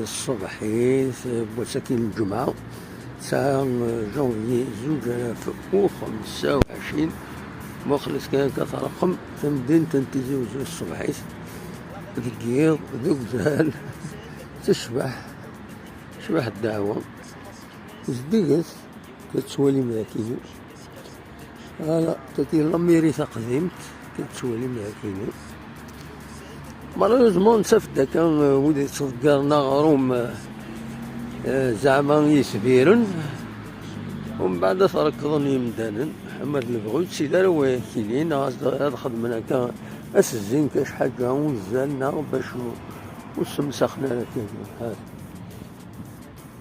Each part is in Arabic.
الصباحي بوساكين الجمعة 9 جونفي 2025 مخلص كان كترقم تمدين تنتيزي وزو الصباحي ذكير ذوك زهال تشبح الدعوة زدقت كتسوالي ماكينو هلا تتي لاميري تقديمت كتسوالي ماكينو مالوزمون نسافد كان ودي تصدقرنا غروم زعما يسبيرن ومن بعد تركضن يمدانن محمد البغوت سي دار واكلين هاد خدمنا كان اسزين كاش حاجه ونزلنا باش وسمسخنا لك هذا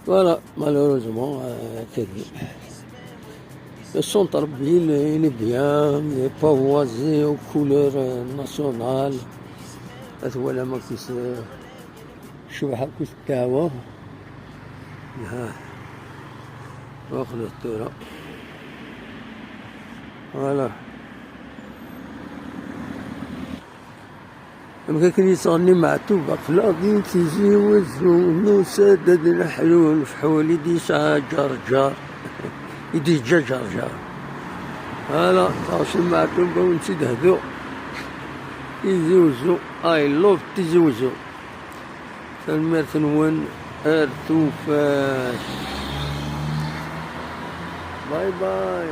فوالا مالوروزمون كذي السونتر فيل il est bien il est pavoisé aux couleurs nationales هذا هو لما كيس شبح كيس الدعوة ها واخد الطيرة فوالا لما كان يصغني معتوبة قلاضي تيجي وزو سادد الحلول فحول يدي ساعة جرجر يدي جرجر هلا تاوصل معتوبة ونسيد هذو يزوزو اي لوف تزوزو المرتنون ارتوفاش باي باي.